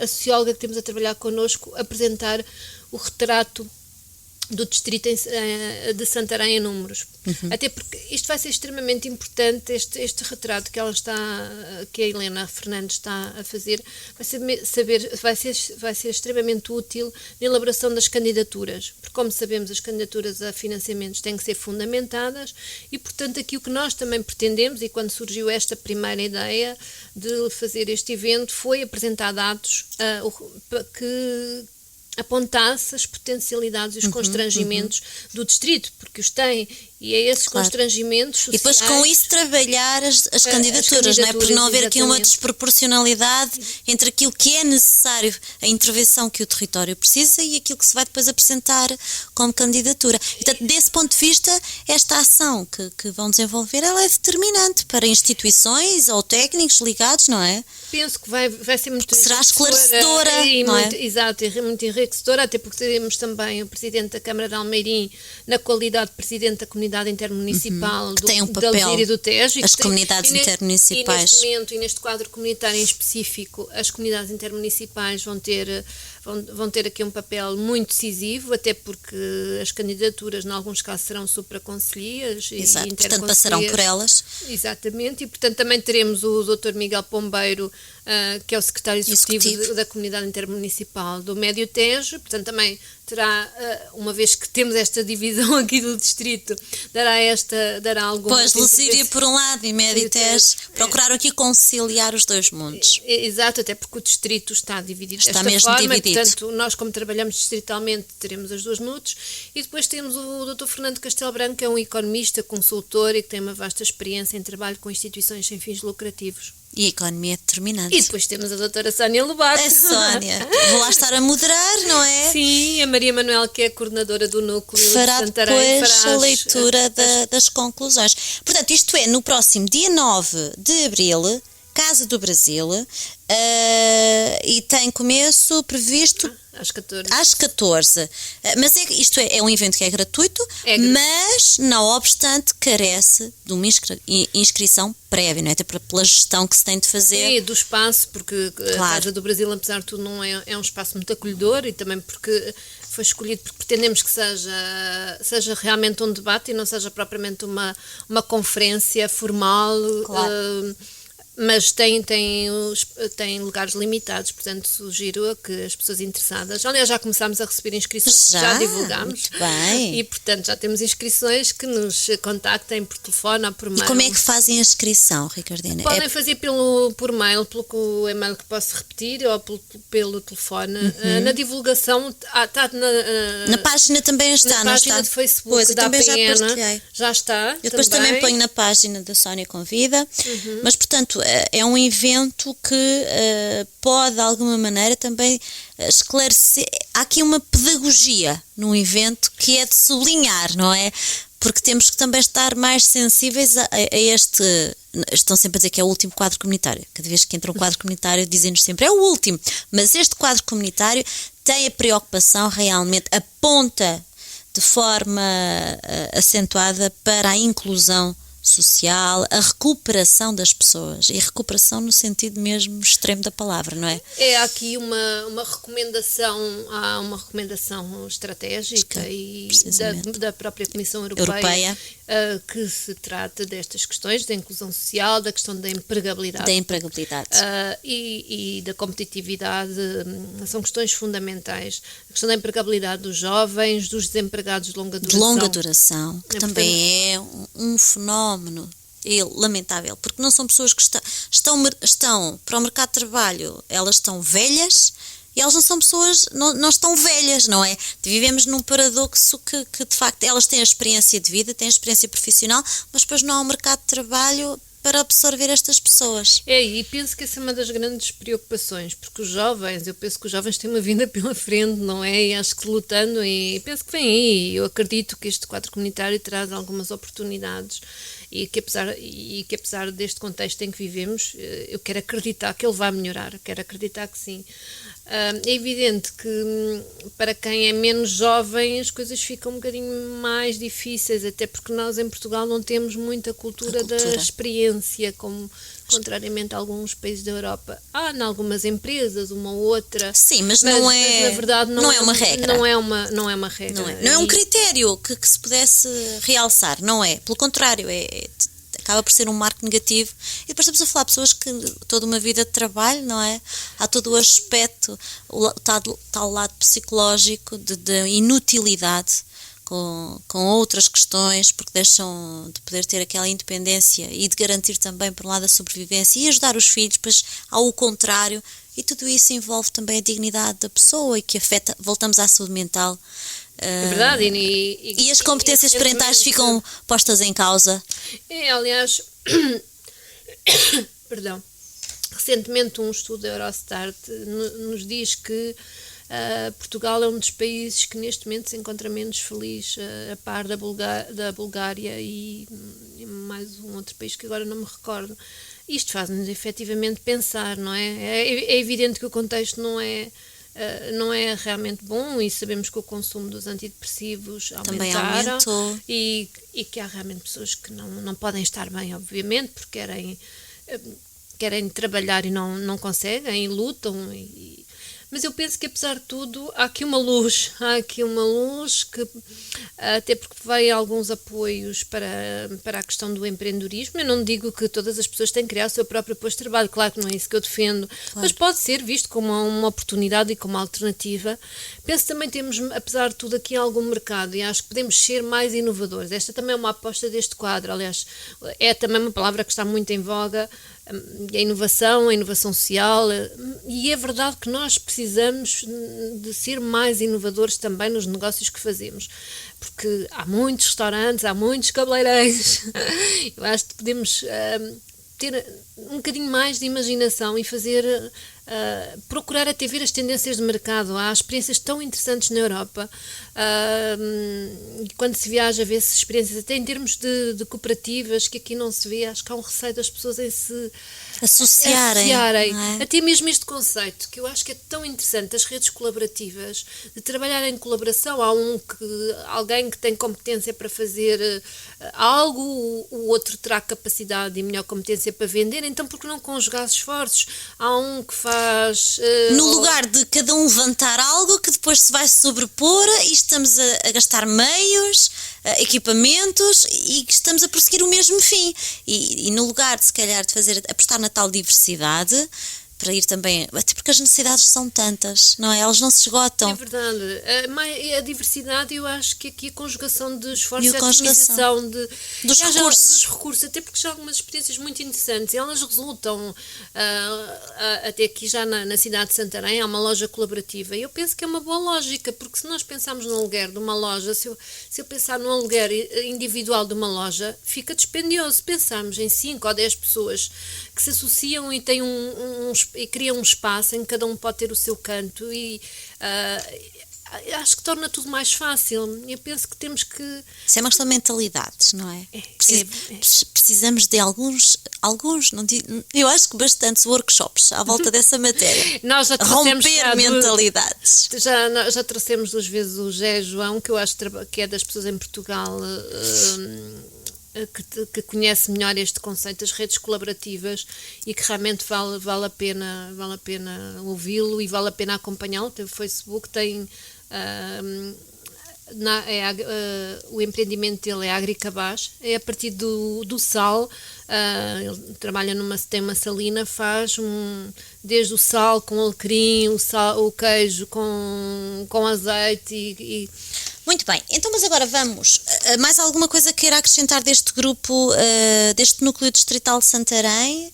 C: a socióloga que temos a trabalhar connosco apresentar o retrato do distrito de Santarém em números. Até porque isto vai ser extremamente importante, este retrato que a Helena Fernandes está a fazer, vai ser extremamente útil na elaboração das candidaturas, porque como sabemos as candidaturas a financiamentos têm que ser fundamentadas e, portanto, aqui o que nós também pretendemos, e quando surgiu esta primeira ideia de fazer este evento, foi apresentar dados que apontasse as potencialidades e os constrangimentos do distrito, porque os tem, e é esses constrangimentos sociais.
B: E depois com isso trabalhar as candidaturas, não é? Por não haver aqui uma desproporcionalidade entre aquilo que é necessário, a intervenção que o território precisa e aquilo que se vai depois apresentar como candidatura. Portanto, desse ponto de vista, esta ação que vão desenvolver, ela é determinante para instituições ou técnicos ligados, não é?
C: Penso que vai ser muito
B: será esclarecedora, não é?
C: Exato, muito enriquecedora, até porque teremos também o Presidente da Câmara de Almeirim na qualidade de Presidente da Comunidade Intermunicipal
B: que tem um
C: da
B: papel,
C: Alzira e do Tejo.
B: as comunidades intermunicipais.
C: E neste momento, e neste quadro comunitário em específico, as comunidades intermunicipais vão ter aqui um papel muito decisivo, até porque as candidaturas, em alguns casos, serão supraconselhias e interconselhias.
B: Portanto, passarão por elas.
C: Exatamente, e portanto também teremos o Dr. Miguel Pombeiro, que é o secretário executivo da Comunidade Intermunicipal do Médio Tejo, portanto também terá, uma vez que temos esta divisão aqui do distrito, dará alguma...
B: Pois, Lucíria por um lado e Médio Tejo, procuraram aqui conciliar os dois mundos.
C: Exato, até porque o distrito está dividido
B: está mesmo dividido.
C: portanto, nós como trabalhamos distritalmente teremos as 2 NUTs e depois temos o Dr. Fernando Castelo Branco, que é um economista, consultor e que tem uma vasta experiência em trabalho com instituições sem fins lucrativos.
B: E a economia é determinante.
C: E depois temos a doutora Sónia Lobato.
B: A Sónia, vou lá estar a moderar, não é?
C: Sim, a Maria Manuel, que é a coordenadora do núcleo
B: Fará
C: de Santarém,
B: depois a leitura das conclusões. Portanto, isto é, no próximo dia 9 de Abril, Casa do Brasil, e tem começo previsto
C: às 14.
B: Às 14. Mas isto é um evento que é gratuito, mas, não obstante, carece de uma inscrição prévia, não é? Até pela gestão que se tem de fazer.
C: E do espaço, porque claro. A Casa do Brasil, apesar de tudo, não é um espaço muito acolhedor e também porque foi escolhido porque pretendemos que seja realmente um debate e não seja propriamente uma conferência formal. Claro. Mas tem lugares limitados, portanto sugiro a que as pessoas interessadas, aliás já começámos a receber inscrições, já divulgámos,
B: bem.
C: E portanto já temos inscrições, que nos contactem por telefone ou por mail.
B: E como é que fazem a inscrição, Ricardina?
C: Podem fazer por mail, pelo e-mail que posso repetir, ou pelo telefone. Na divulgação está
B: na página também está,
C: na página de Facebook da
B: também
C: APN, já está.
B: Eu depois também ponho na página da Sónia Convida, mas portanto é um evento que pode de alguma maneira também esclarecer. Há aqui uma pedagogia num evento que é de sublinhar, não é? Porque temos que também estar mais sensíveis a este. Estão sempre a dizer que é o último quadro comunitário. Cada vez que entra um quadro comunitário dizem-nos sempre é o último. Mas este quadro comunitário tem a preocupação realmente, aponta de forma acentuada para a inclusão social, a recuperação das pessoas, e recuperação no sentido mesmo extremo da palavra, não é?
C: É aqui uma recomendação estratégica e da própria Comissão Europeia. Que se trata destas questões da inclusão social, da questão da empregabilidade. E da competitividade, são questões fundamentais. A questão da empregabilidade dos jovens, dos desempregados de longa duração.
B: De longa duração, que também é um fenómeno lamentável, porque não são pessoas que estão para o mercado de trabalho, elas estão velhas. E elas não são pessoas, não estão velhas, não é? Vivemos num paradoxo que de facto elas têm a experiência de vida, têm a experiência profissional, mas depois não há um mercado de trabalho para absorver estas pessoas.
C: E penso que essa é uma das grandes preocupações, porque eu penso que os jovens têm uma vida pela frente, não é? E acho que lutando, e penso que vem aí. Eu acredito que este quadro comunitário traz algumas oportunidades e que apesar deste contexto em que vivemos, eu quero acreditar que ele vai melhorar, quero acreditar que sim. É evidente que para quem é menos jovem as coisas ficam um bocadinho mais difíceis, até porque nós em Portugal não temos muita cultura da experiência, como contrariamente a alguns países da Europa. Há em algumas empresas uma ou outra.
B: Sim, mas na
C: verdade
B: não é uma regra.
C: Não é uma regra.
B: Não é um critério que se pudesse realçar, não é? Pelo contrário, acaba por ser um marco negativo. E depois estamos a falar de pessoas que toda uma vida de trabalho, não é? Há todo o aspecto, tal lado psicológico de inutilidade com outras questões, porque deixam de poder ter aquela independência e de garantir também, por um lado, a sobrevivência e ajudar os filhos, depois ao contrário, e tudo isso envolve também a dignidade da pessoa e que afeta, voltamos à saúde mental.
C: É verdade.
B: E as competências parentais ficam postas em causa.
C: Aliás, perdão, recentemente um estudo da Eurostat nos diz que Portugal é um dos países que neste momento se encontra menos feliz, a par da Bulgária e mais um outro país que agora não me recordo. Isto faz-nos efetivamente pensar, não é? É evidente que o contexto não é realmente bom e sabemos que o consumo dos antidepressivos aumentaram e que há realmente pessoas que não podem estar bem, obviamente, porque querem trabalhar e não conseguem e lutam. Mas eu penso que, apesar de tudo, há aqui uma luz que, até porque veio alguns apoios para a questão do empreendedorismo. Eu não digo que todas as pessoas têm que criar o seu próprio posto de trabalho, claro que não é isso que eu defendo, mas pode ser visto como uma oportunidade e como uma alternativa. Penso que também temos, apesar de tudo, aqui algum mercado e acho que podemos ser mais inovadores. Esta também é uma aposta deste quadro, aliás, é também uma palavra que está muito em voga, a inovação social, e é verdade que nós precisamos de ser mais inovadores também nos negócios que fazemos, porque há muitos restaurantes, há muitos cabeleireiros. Eu acho que podemos ter um bocadinho mais de imaginação e fazer, procurar até ver as tendências de mercado. Há experiências tão interessantes na Europa, quando se viaja vê-se experiências até em termos de cooperativas que aqui não se vê. Acho que há um receio das pessoas em se associarem. Até mesmo este conceito, que eu acho que é tão interessante, as redes colaborativas, de trabalhar em colaboração. Há alguém que tem competência para fazer algo, o outro terá capacidade e melhor competência para vender, então por que não conjugar esforços? Há um que faz...
B: no lugar de cada um levantar algo que depois se vai sobrepor, e estamos a gastar meios, equipamentos, e que estamos a prosseguir o mesmo fim. E no lugar de, se calhar, de apostar na tal diversidade, para ir também, até porque as necessidades são tantas, não é? Elas não se esgotam.
C: É verdade. A diversidade, eu acho que aqui a conjugação de esforços, a otimização dos recursos, até porque já há algumas experiências muito interessantes, elas resultam, até aqui já na cidade de Santarém, há uma loja colaborativa, e eu penso que é uma boa lógica, porque se nós pensarmos no aluguer de uma loja, se eu pensar no aluguer individual de uma loja, fica dispendioso. Se pensarmos em 5 ou 10 pessoas que se associam e têm e criam um espaço em que cada um pode ter o seu canto, e acho que torna tudo mais fácil. Eu penso que temos que...
B: Isso é uma questão de mentalidades, não é? Precisamos de alguns não digo, eu acho que bastantes workshops à volta dessa matéria.
C: Nós já
B: romper mentalidades.
C: Já trouxemos 2 vezes o José João, que eu acho que é das pessoas em Portugal que conhece melhor este conceito das redes colaborativas, e que realmente vale a pena ouvi-lo e vale a pena acompanhá-lo. Tem o Facebook, tem o empreendimento dele é Agricabaz, é a partir do sal. Ele trabalha tem uma salina, faz desde o sal com alecrim, o queijo com azeite e...
B: Muito bem, então, mas agora vamos, mais alguma coisa queira acrescentar deste grupo, deste núcleo distrital de Santarém?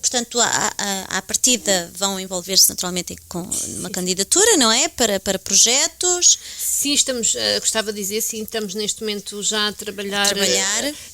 B: Portanto, à partida vão envolver-se naturalmente com uma candidatura, não é? Para projetos.
C: Sim, gostava de dizer, sim, estamos neste momento já a trabalhar.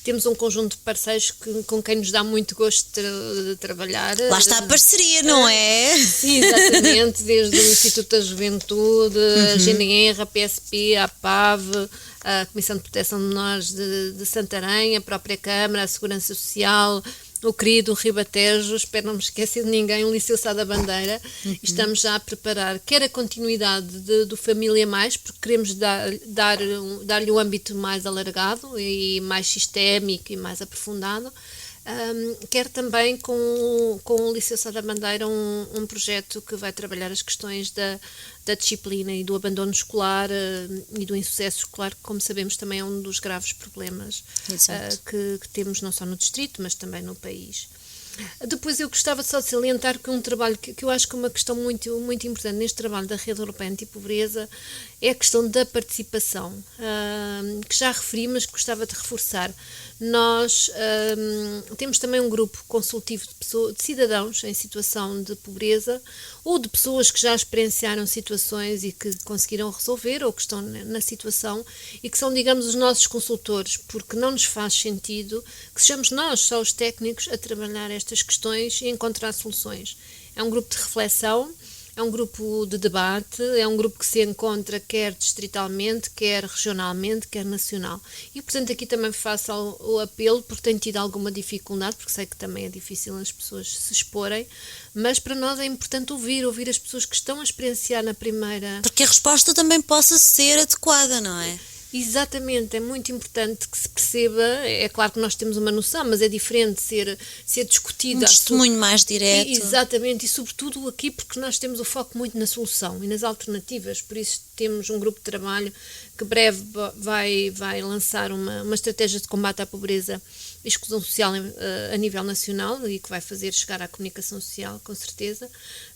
C: Temos um conjunto de parceiros com quem nos dá muito gosto de trabalhar.
B: Lá está a parceria, não é?
C: Sim, exatamente, desde o Instituto da Juventude, a GNR, a PSP, a APAV, a Comissão de Proteção de Menores de Santarém, a própria Câmara, a Segurança Social, o querido Ribatejo, espero não me esquecer de ninguém, o Liceu Sá da Bandeira. Estamos já a preparar, quer a continuidade do Família Mais, porque queremos dar-lhe um âmbito mais alargado e mais sistémico e mais aprofundado, quer também com o Liceu Sá da Bandeira um projeto que vai trabalhar as questões da disciplina e do abandono escolar e do insucesso escolar, que, como sabemos, também é um dos graves problemas que temos não só no distrito, mas também no país. Depois eu gostava só de salientar que um trabalho que eu acho que é uma questão muito, muito importante neste trabalho da Rede Europeia Antipobreza é a questão da participação, que já referi, mas que gostava de reforçar. Nós temos também um grupo consultivo de cidadãos em situação de pobreza, ou de pessoas que já experienciaram situações e que conseguiram resolver, ou que estão na situação, e que são, digamos, os nossos consultores, porque não nos faz sentido que sejamos nós, só os técnicos, a trabalhar estas questões e encontrar soluções. É um grupo de reflexão, é um grupo de debate, é um grupo que se encontra quer distritalmente, quer regionalmente, quer nacional. E, portanto, aqui também faço o apelo, porque tenho tido alguma dificuldade, porque sei que também é difícil as pessoas se exporem, mas para nós é importante ouvir as pessoas que estão a experienciar na primeira...
B: Porque a resposta também possa ser adequada, não é?
C: Exatamente, é muito importante que se perceba. É claro que nós temos uma noção, mas é diferente ser discutida.
B: Um testemunho mais direto.
C: Exatamente, e sobretudo aqui porque nós temos o foco muito na solução e nas alternativas, por isso temos um grupo de trabalho que breve vai lançar uma estratégia de combate à pobreza e exclusão social a nível nacional, e que vai fazer chegar à comunicação social, com certeza,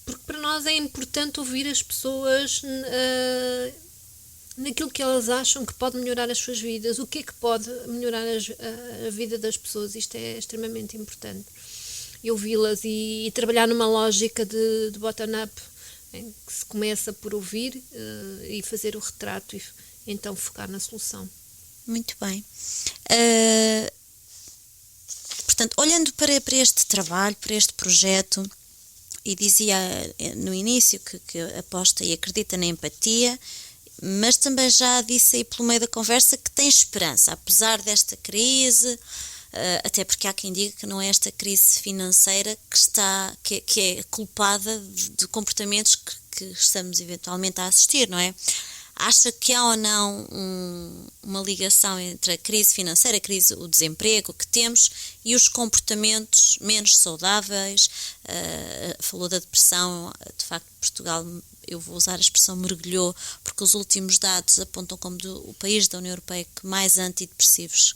C: porque para nós é importante ouvir as pessoas naquilo que elas acham que pode melhorar as suas vidas, o que é que pode melhorar a vida das pessoas. Isto é extremamente importante. e ouvi-las e trabalhar numa lógica de bottom-up, em que se começa por ouvir e fazer o retrato e então focar na solução.
B: Muito bem. Portanto, olhando para este trabalho, para este projeto, e dizia no início que aposta e acredita na empatia, mas também já disse aí pelo meio da conversa que tem esperança, apesar desta crise, até porque há quem diga que não é esta crise financeira que é culpada de comportamentos que estamos eventualmente a assistir, não é? Acha que há ou não uma ligação entre a crise financeira, o desemprego que temos e os comportamentos menos saudáveis? Falou da depressão, de facto Portugal, eu vou usar a expressão mergulhou, porque os últimos dados apontam como o país da União Europeia que mais antidepressivos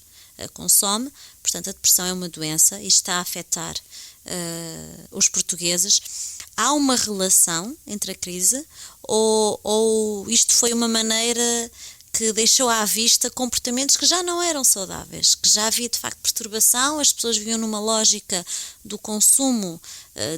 B: consome, portanto a depressão é uma doença e está a afetar os portugueses. Há uma relação entre a crise ou isto foi uma maneira que deixou à vista comportamentos que já não eram saudáveis, que já havia de facto perturbação, as pessoas viviam numa lógica do consumo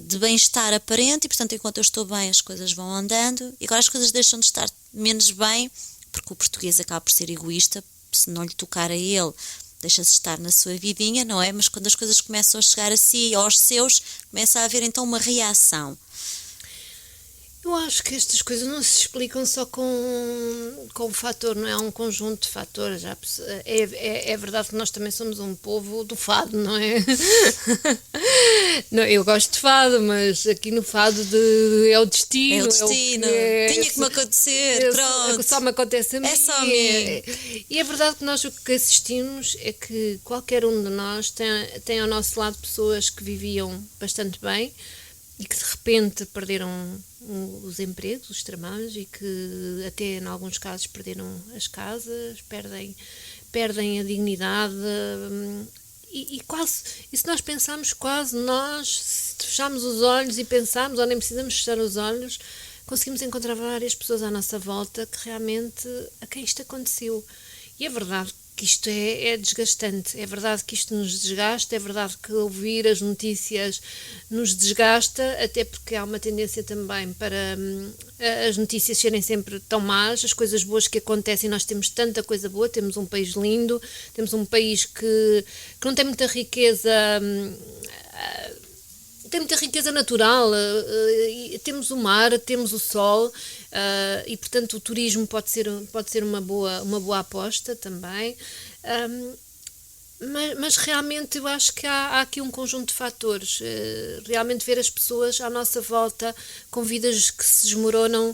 B: de bem-estar aparente e portanto enquanto eu estou bem as coisas vão andando e agora as coisas deixam de estar menos bem porque o português acaba por ser egoísta, se não lhe tocar a ele deixa-se estar na sua vidinha, não é? Mas quando as coisas começam a chegar a si, aos seus, começa a haver então uma reação.
C: Eu acho que estas coisas não se explicam só com o fator, não é? Há um conjunto de fatores. É verdade que nós também somos um povo do fado, não é? Não, eu gosto de fado, mas aqui no fado é o destino.
B: É o destino. Tinha que me acontecer, pronto.
C: Só me acontece a mim.
B: É só a mim.
C: E é verdade que nós o que assistimos é que qualquer um de nós tem ao nosso lado pessoas que viviam bastante bem e que de repente perderam os empregos, os trabalhos e que até em alguns casos perderam as casas, perdem a dignidade e quase, e se nós pensarmos quase nós, se fecharmos os olhos e pensarmos, ou nem precisamos fechar os olhos, conseguimos encontrar várias pessoas à nossa volta que realmente a quem isto aconteceu. E é verdade que isto é desgastante, é verdade que isto nos desgasta, é verdade que ouvir as notícias nos desgasta, até porque há uma tendência também para as notícias serem sempre tão más, as coisas boas que acontecem, nós temos tanta coisa boa, temos um país lindo, temos um país que não tem muita riqueza, tem muita riqueza natural, temos o mar, temos o sol, e portanto o turismo pode ser uma boa aposta também, mas realmente eu acho que há aqui um conjunto de fatores, realmente ver as pessoas à nossa volta com vidas que se desmoronam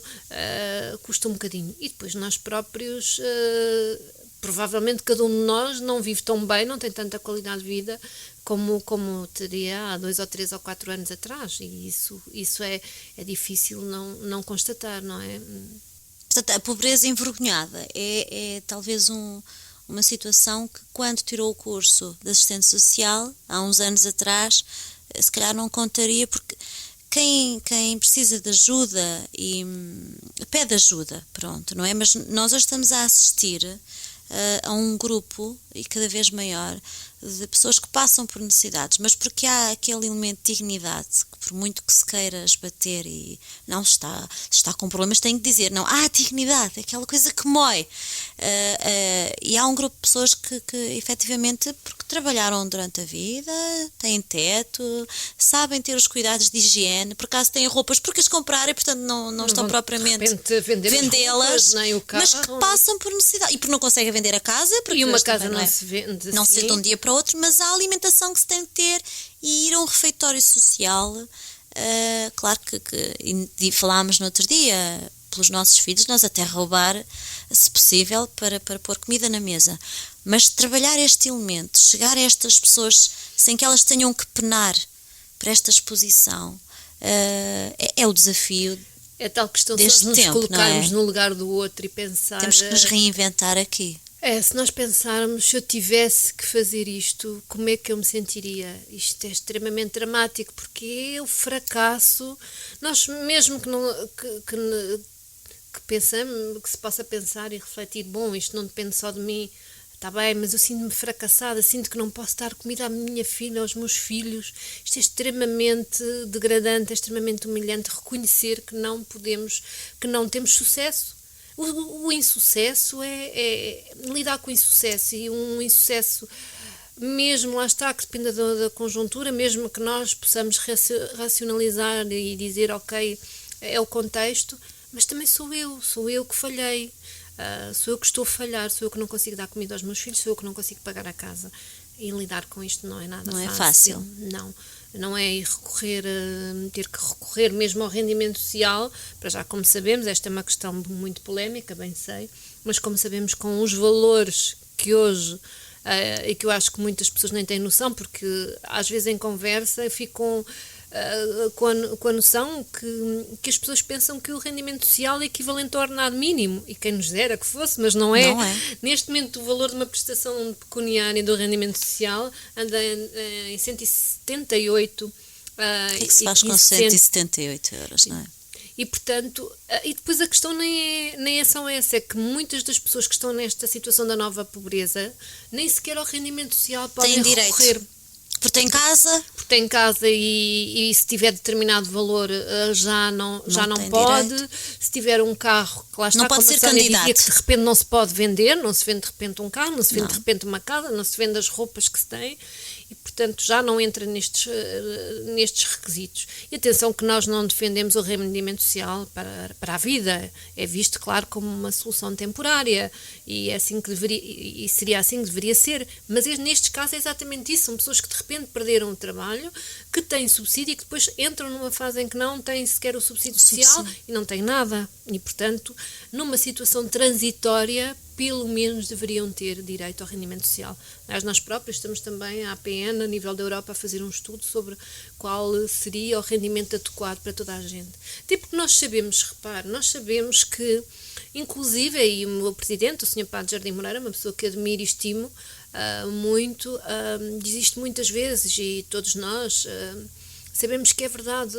C: custa um bocadinho, e depois nós próprios, provavelmente cada um de nós não vive tão bem, não tem tanta qualidade de vida como teria há 2 ou 3 ou 4 anos atrás, e isso é difícil não constatar, não é?
B: Portanto, a pobreza envergonhada é talvez uma situação que quando tirou o curso de assistente social, há uns anos atrás, se calhar não contaria, porque quem precisa de ajuda e pede ajuda, pronto, não é? Mas nós hoje estamos a assistir a um grupo, e cada vez maior, de pessoas que passam por necessidades, mas porque há aquele elemento de dignidade, que por muito que se queira esbater e não está com problemas, tem que dizer, não, há dignidade, aquela coisa que mói. E há um grupo de pessoas que efetivamente, porque trabalharam durante a vida, têm teto, sabem ter os cuidados de higiene, por acaso têm roupas porque as compraram e portanto não estão propriamente vendê-las, mas que passam por necessidade e porque não conseguem vender a casa, porque
C: e uma casa não se vende,
B: não se vende de um dia para outro, mas há a alimentação que se tem de ter e ir a um refeitório social, claro que falámos no outro dia, pelos nossos filhos, nós até roubar, se possível, para pôr comida na mesa, mas trabalhar este elemento, chegar a estas pessoas sem que elas tenham que penar para esta exposição, é o desafio.
C: É tal questão de
B: nos
C: colocarmos no lugar do outro e pensar.
B: Temos que nos reinventar aqui.
C: Se nós pensarmos, se eu tivesse que fazer isto, como é que eu me sentiria? Isto é extremamente dramático, porque é o fracasso. Nós mesmo que pensamos, que se possa pensar e refletir, bom, isto não depende só de mim, está bem, mas eu sinto-me fracassada, sinto que não posso dar comida à minha filha, aos meus filhos. Isto é extremamente degradante, é extremamente humilhante reconhecer que não podemos, que não temos sucesso. O insucesso é lidar com o insucesso, e um insucesso, mesmo lá está, que depende da conjuntura, mesmo que nós possamos racionalizar e dizer, ok, é o contexto, mas também sou eu que falhei. Sou eu que estou a falhar, sou eu que não consigo dar comida aos meus filhos, sou eu que não consigo pagar a casa. E lidar com isto não é nada fácil.
B: Não é fácil.
C: Não é ter que recorrer mesmo ao rendimento social. Para já, como sabemos, esta é uma questão muito polémica, bem sei, mas como sabemos, com os valores que hoje, e que eu acho que muitas pessoas nem têm noção, porque às vezes em conversa ficam com a noção que as pessoas pensam que o rendimento social é equivalente ao ordenado mínimo, e quem nos dera que fosse, mas não é. Neste momento o valor de uma prestação pecuniária do rendimento social anda em 178. O
B: que é que se faz com 178 euros, não é?
C: E portanto, e depois a questão nem é só essa, é que muitas das pessoas que estão nesta situação da nova pobreza nem sequer ao rendimento social podem recorrer.
B: Porque tem casa
C: e se tiver determinado valor já não pode.
B: Direito.
C: Se tiver um carro, que lá está,
B: não pode ser
C: candidato,
B: candidato.
C: Que de repente não se pode vender, não se vende de repente um carro, não se vende de repente uma casa, não se vende as roupas que se tem, e portanto já não entra nestes requisitos. E atenção que nós não defendemos o rendimento social para a vida, é visto, claro, como uma solução temporária, e é assim que e seria assim que deveria ser, mas nestes casos é exatamente isso, são pessoas que de repente perderam o trabalho, que têm subsídio e que depois entram numa fase em que não têm sequer o subsídio social e não têm nada, e portanto numa situação transitória pelo menos deveriam ter direito ao rendimento social. Aliás, nós próprios estamos também, a APN, a nível da Europa, a fazer um estudo sobre qual seria o rendimento adequado para toda a gente. Até porque nós sabemos que, inclusive, e o meu presidente, o Sr. Padre Jardim Moreira, uma pessoa que admiro e estimo muito, diz isto muitas vezes, e todos nós sabemos que é verdade.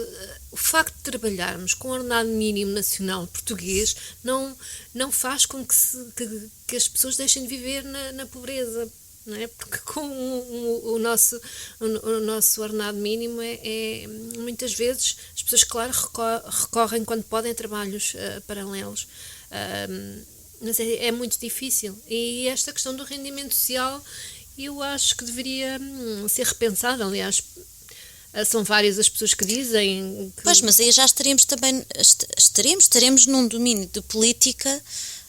C: O facto de trabalharmos com o ordenado mínimo nacional português não faz com que as pessoas deixem de viver na pobreza, não é? Porque com o nosso ordenado mínimo muitas vezes as pessoas, claro, recorrem quando podem a trabalhos paralelos, mas é muito difícil, e esta questão do rendimento social eu acho que deveria ser repensada. Aliás, são várias as pessoas que dizem que...
B: Pois, mas aí já estaremos num domínio de política,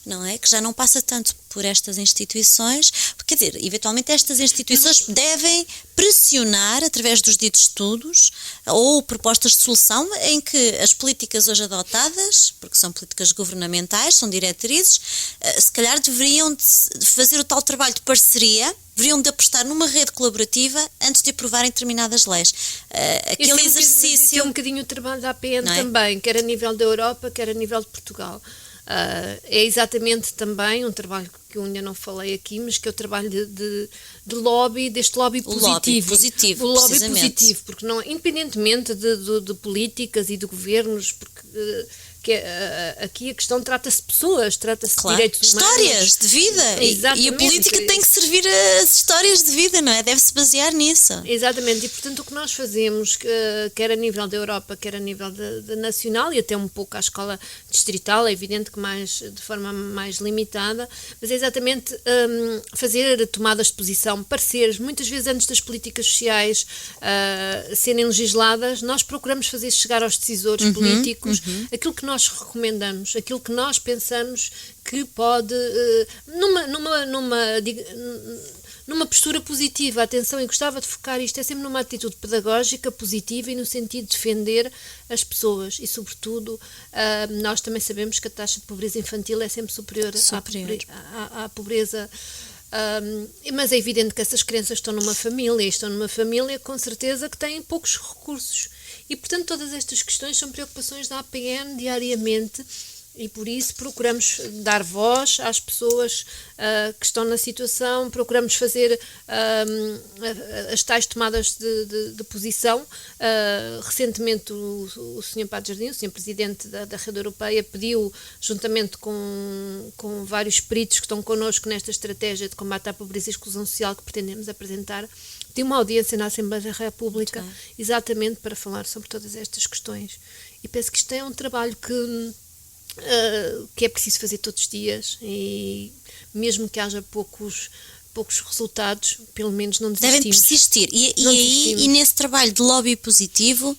B: não é? Que já não passa tanto por estas instituições, porque, quer dizer, eventualmente estas instituições devem pressionar através dos ditos estudos ou propostas de solução em que as políticas hoje adotadas, porque são políticas governamentais, são diretrizes, se calhar deveriam de fazer o tal trabalho de parceria, deveriam de apostar numa rede colaborativa antes de aprovarem determinadas leis. Aquele exercício...
C: É um bocadinho o trabalho da APN também, quer a nível da Europa, quer a nível de Portugal. É exatamente também um trabalho que eu ainda não falei aqui, mas que é o trabalho de lobby, deste lobby positivo. O lobby positivo, porque não, independentemente de políticas e de governos, porque aqui a questão trata-se de pessoas, trata-se de direitos humanos.
B: Histórias de vida. E a política tem que servir as histórias de vida, não é? Deve-se basear nisso.
C: Exatamente, e portanto o que nós fazemos, quer a nível da Europa, quer a nível da nacional, e até um pouco à escala distrital, é evidente que de forma mais limitada, mas é exatamente fazer tomadas de posição, pareceres, muitas vezes antes das políticas sociais serem legisladas, nós procuramos fazer chegar aos decisores políticos aquilo que nós recomendamos, aquilo que nós pensamos que pode, numa postura positiva. Atenção, e gostava de focar isto, é sempre numa atitude pedagógica, positiva e no sentido de defender as pessoas e, sobretudo, nós também sabemos que a taxa de pobreza infantil é sempre superior. À pobreza. Mas é evidente que essas crianças estão numa família com certeza que têm poucos recursos, e portanto todas estas questões são preocupações da APN diariamente, E por isso procuramos dar voz às pessoas que estão na situação, procuramos fazer as tais tomadas de posição. Recentemente o Sr. Padre Jardim, o Sr. Presidente da Rede Europeia, pediu, juntamente com vários peritos que estão connosco nesta estratégia de combate à pobreza e exclusão social que pretendemos apresentar, de uma audiência na Assembleia da República, exatamente para falar sobre todas estas questões. E penso que isto é um trabalho que é preciso fazer todos os dias, e mesmo que haja poucos resultados, pelo menos não desistimos.
B: Devem persistir. E nesse trabalho de lobby positivo,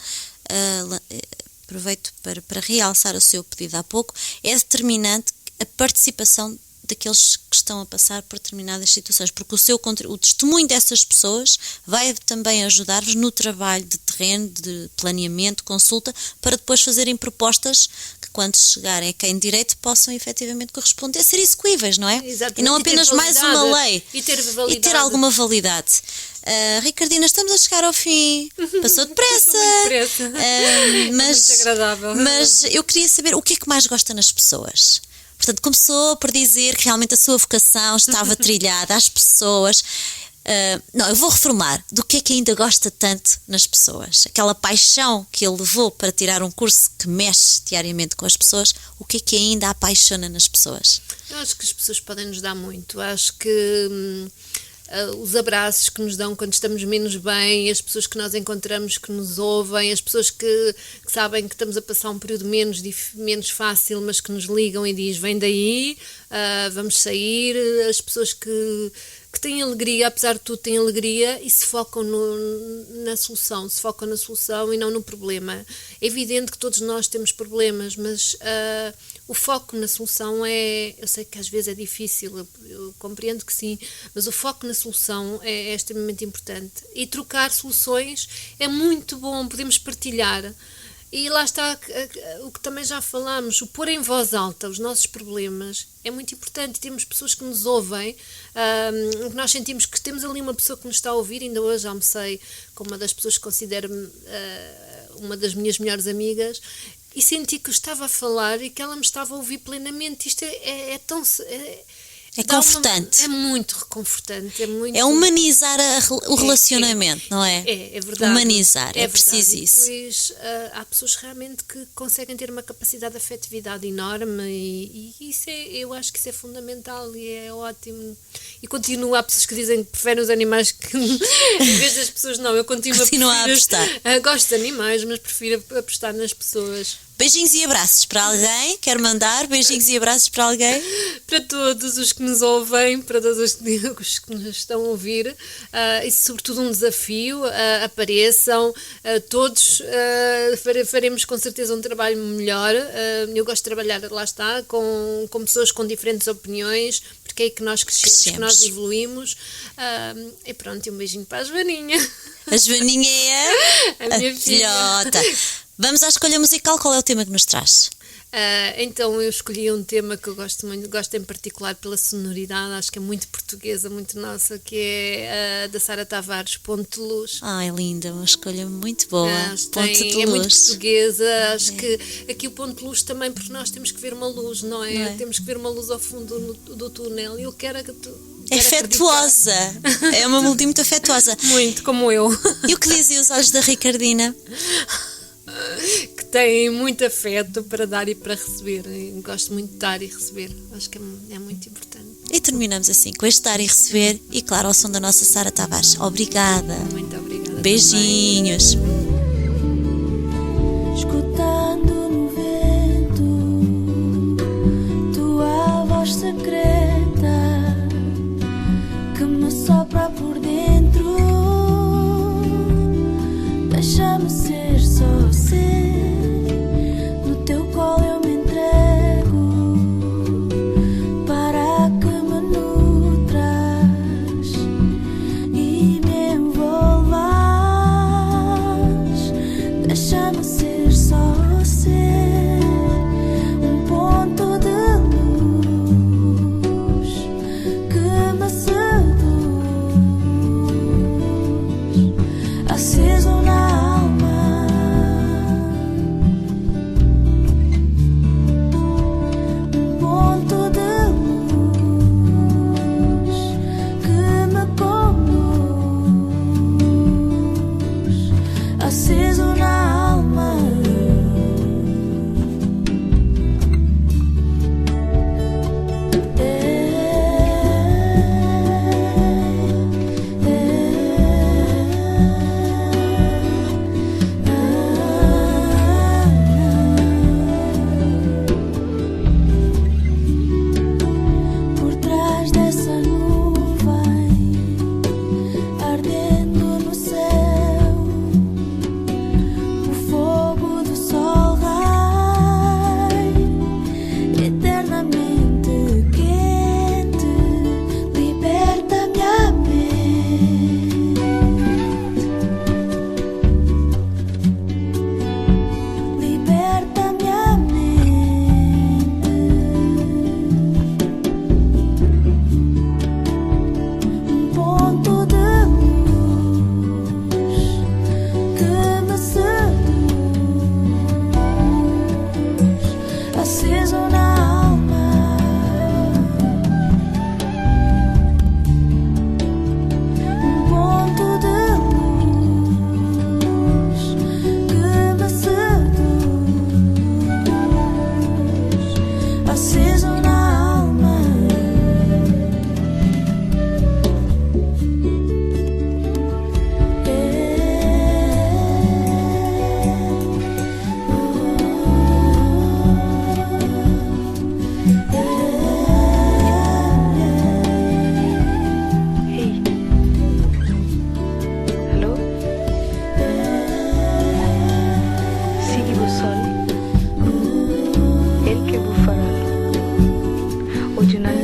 B: aproveito para realçar o seu pedido há pouco, é determinante a participação daqueles que estão a passar por determinadas situações, porque o testemunho dessas pessoas vai também ajudar-vos no trabalho de terreno, de planeamento, consulta, para depois fazerem propostas que, quando chegarem a quem de direito, possam efetivamente corresponder, ser execuíveis, não é?
C: Exatamente.
B: E não apenas mais uma lei.
C: E ter
B: alguma validade. Ricardina, estamos a chegar ao fim. Passou depressa.
C: Muito agradável.
B: Mas eu queria saber o que é que mais gosta nas pessoas. Portanto, começou por dizer que realmente a sua vocação estava trilhada às pessoas. Não, eu vou reformular. Do que é que ainda gosta tanto nas pessoas? Aquela paixão que ele levou para tirar um curso que mexe diariamente com as pessoas, o que é que ainda a apaixona nas pessoas?
C: Eu acho que as pessoas podem nos dar muito. Acho que os abraços que nos dão quando estamos menos bem, as pessoas que nós encontramos que nos ouvem, as pessoas que sabem que estamos a passar um período menos fácil, mas que nos ligam e dizem: vem daí, vamos sair. As pessoas que têm alegria, apesar de tudo têm alegria e se focam na solução e não no problema. É evidente que todos nós temos problemas, mas o foco na solução eu sei que às vezes é difícil, eu compreendo que sim, mas o foco na solução é extremamente importante. E trocar soluções é muito bom, podemos partilhar. E lá está o que também já falámos, o pôr em voz alta os nossos problemas é muito importante. E temos pessoas que nos ouvem, que nós sentimos que temos ali uma pessoa que nos está a ouvir. Ainda hoje almocei com uma das pessoas que considero uma das minhas melhores amigas, e senti que eu estava a falar e que ela me estava a ouvir plenamente. Isto é tão...
B: É confortante.
C: É muito reconfortante.
B: É humanizar o relacionamento, não é?
C: É verdade.
B: Humanizar, é preciso isso.
C: E depois há pessoas realmente que conseguem ter uma capacidade de afetividade enorme e isso eu acho que isso é fundamental e é ótimo. E há pessoas que dizem que preferem os animais que em vez das pessoas. Não, eu continuo a apostar. Gosto de animais, mas prefiro apostar nas pessoas.
B: Beijinhos e abraços para alguém? Quero mandar beijinhos e abraços para alguém?
C: Para todos os que nos ouvem, para todos os que nos estão a ouvir, e sobretudo um desafio, apareçam, todos faremos com certeza um trabalho melhor. Eu gosto de trabalhar, lá está, com pessoas com diferentes opiniões, porque é que nós crescemos, que nós evoluímos. E pronto, um beijinho para a Joaninha.
B: A Joaninha é
C: a minha
B: filhota. Vamos à escolha musical. Qual é o tema que nos traz?
C: Então eu escolhi um tema que eu gosto muito, gosto em particular pela sonoridade, acho que é muito portuguesa, muito nossa, que é da Sara Tavares, Ponto de Luz.
B: É linda, uma escolha muito boa. Ponto de Luz.
C: É muito portuguesa, acho que aqui o Ponto de Luz também, porque nós temos que ver uma luz, não é? Temos que ver uma luz ao fundo do túnel e eu quero que tu...
B: É afetuosa, é uma multi muito afetuosa.
C: Muito, como eu.
B: E o que dizem os olhos da Ricardina?
C: Que têm muito afeto para dar e para receber. Eu gosto muito de dar e receber. Acho que é muito importante.
B: E terminamos assim, com este dar e receber e, claro, ao som da nossa Sara Tavares. Obrigada.
C: Muito obrigada.
B: Beijinhos.
D: Escutando no vento tua voz secreta que me sopra por dentro. Deixa-me ser só ser. No teu colo eu me entrego para que me nutras e me envolvas. Deixa-me ser só ser um ponto de luz que me seduz, aceso na alma.
E: noite na